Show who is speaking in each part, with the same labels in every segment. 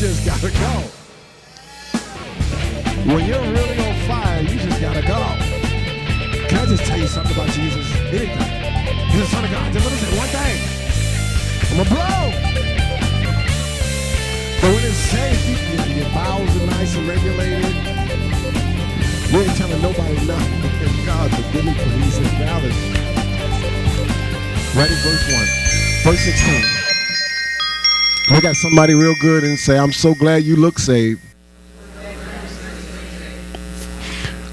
Speaker 1: just gotta go. When you're really on fire, you just gotta go. Can I just tell you something about Jesus? Anything. He's the Son of God. Just let me say one thing. I'm a blow. But when it's safe, your bowels are nice and regulated. You ain't telling nobody nothing. God, forgive me, please, and balance. Ready? Verse 1. Verse 16. Look at somebody real good and say, I'm so glad you look saved.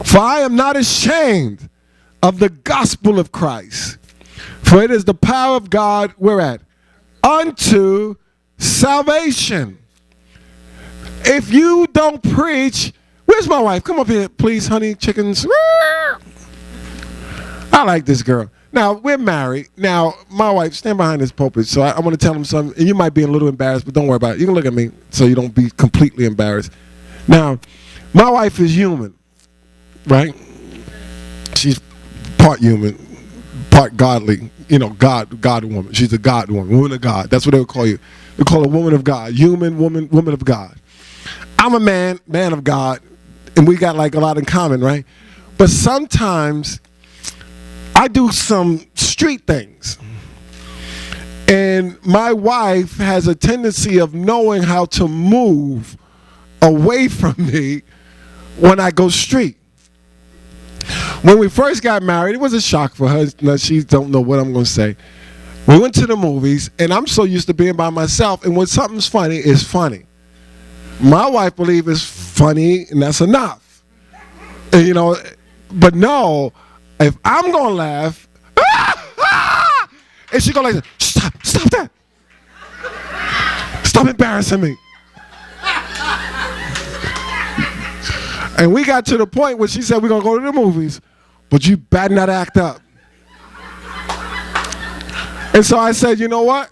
Speaker 1: For I am not ashamed of the gospel of Christ. For it is the power of God, where at? Unto salvation. If you don't preach, where's my wife? Come up here, please, honey, chickens. I like this girl. Now, we're married. Now, my wife, stand behind this pulpit. So I want to tell him something. And you might be a little embarrassed, but don't worry about it. You can look at me so you don't be completely embarrassed. Now, my wife is human, right? She's part human, part godly. You know, God woman. She's a God woman of God. That's what they would call you. They call her woman of God, human woman of God. I'm a man of God, and we got like a lot in common, right? But sometimes I do some street things. And my wife has a tendency of knowing how to move away from me when I go street. When we first got married, it was a shock for her. Now, she don't know what I'm going to say. We went to the movies, and I'm so used to being by myself, and when something's funny, it's funny. My wife believes it's funny, and that's enough. And, you know, but no, if I'm going to laugh, and she going to like, stop that. Stop embarrassing me. And we got to the point where she said, we're going to go to the movies, but you better not act up. And so I said, you know what?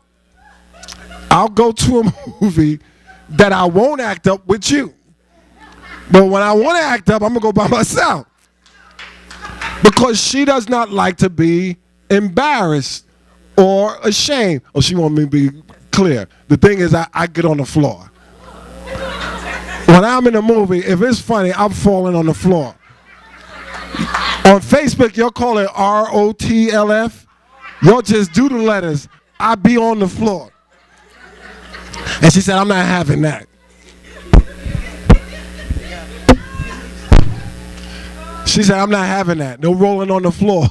Speaker 1: I'll go to a movie that I won't act up with you. But when I want to act up, I'm going to go by myself. Because she does not like to be embarrassed or ashamed. Oh, she wants me to be clear. The thing is, I get on the floor. When I'm in a movie, if it's funny, I'm falling on the floor. On Facebook, you'll call it ROTLF. You'll just do the letters. I be on the floor. And she said, I'm not having that. She said, I'm not having that. No rolling on the floor.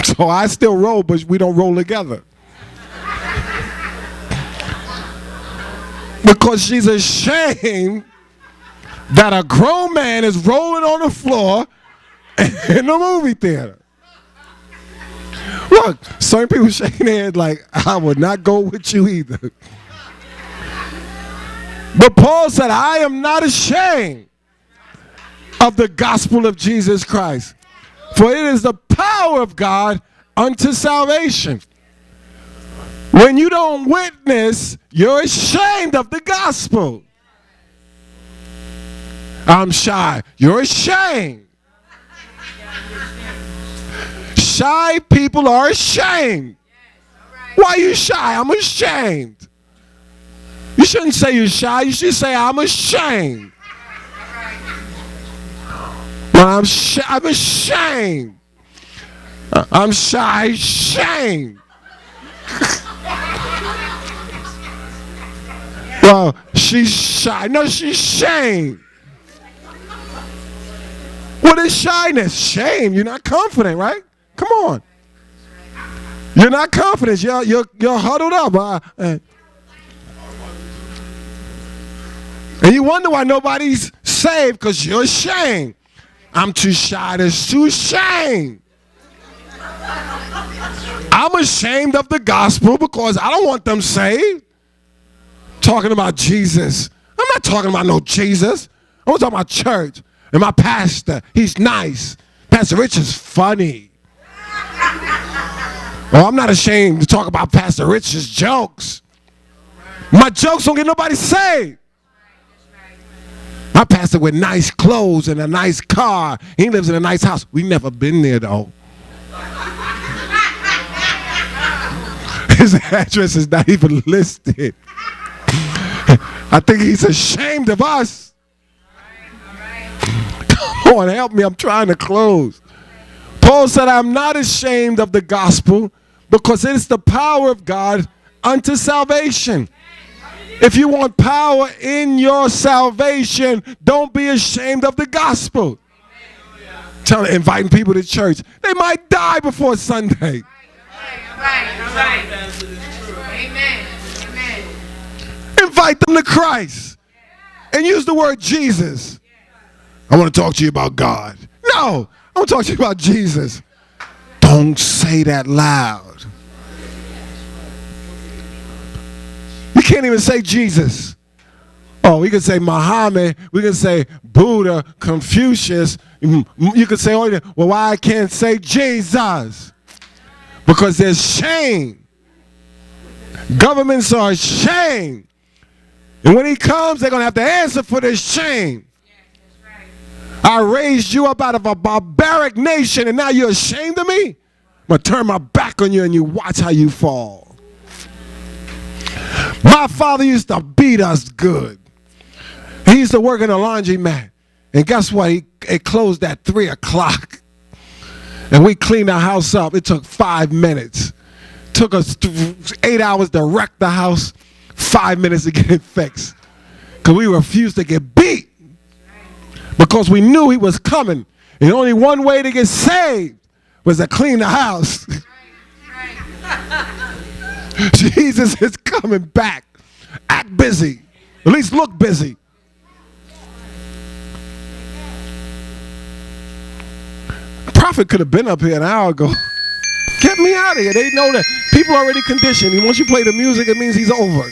Speaker 1: So I still roll, but we don't roll together. Because she's ashamed that a grown man is rolling on the floor in the movie theater. Look, certain people shaking their heads like, I would not go with you either. But Paul said, I am not ashamed of the gospel of Jesus Christ, for it is the power of God unto salvation. When you don't witness, you're ashamed of the gospel. I'm shy. You're ashamed. Shy people are ashamed. Why are you shy? I'm ashamed. You shouldn't say you're shy. You should say, I'm ashamed. Well, I'm ashamed. I'm shy, shame. Well, she's shy. No, she's shame. What is shyness? Shame. You're not confident, right? Come on. You're not confident. You're huddled up. And you wonder why nobody's saved, because you're ashamed. I'm too shy. There's too shame. I'm ashamed of the gospel because I don't want them saved. Talking about Jesus. I'm not talking about no Jesus. I'm talking about church. And my pastor, he's nice. Pastor Rich is funny. Oh, I'm not ashamed to talk about Pastor Rich's jokes. My jokes don't get nobody saved. My pastor with nice clothes and a nice car. He lives in a nice house. We never been there, though. His address is not even listed. I think he's ashamed of us. Come on, help me. I'm trying to close. Paul said, I'm not ashamed of the gospel because it is the power of God unto salvation. If you want power in your salvation, don't be ashamed of the gospel. Inviting people to church. They might die before Sunday.
Speaker 2: Amen.
Speaker 1: Invite them to Christ. And use the word Jesus. I want to talk to you about God. No, I want to talk to you about Jesus. Don't say that loud. You can't even say Jesus. Oh, we can say Muhammad. We can say Buddha, Confucius. You can say, oh, well, why I can't say Jesus? Because there's shame. Governments are ashamed. And when he comes, they're going to have to answer for this shame. I raised you up out of a barbaric nation, and now you're ashamed of me? I'm going to turn my back on you, and you watch how you fall. My father used to beat us good. He used to work in a laundromat. And guess what? It closed at 3 o'clock. And we cleaned our house up. It took 5 minutes. Took us 8 hours to wreck the house, 5 minutes to get it fixed. Because we refused to get beat. Because we knew he was coming. And only one way to get saved was to clean the house. Jesus is coming back. Act busy. At least look busy. The prophet could have been up here an hour ago. Get me out of here. They know that. People are already conditioned. And once you play the music, it means he's over.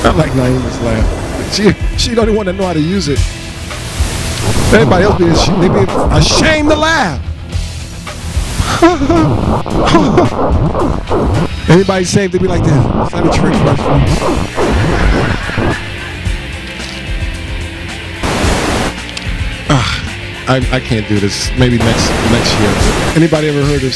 Speaker 1: I like Naeem's laugh. She don't even want to know how to use it. Everybody else be ashamed to laugh. Anybody saved to be like that? Is that a trick question? I can't do this. Maybe next year. Anybody ever heard of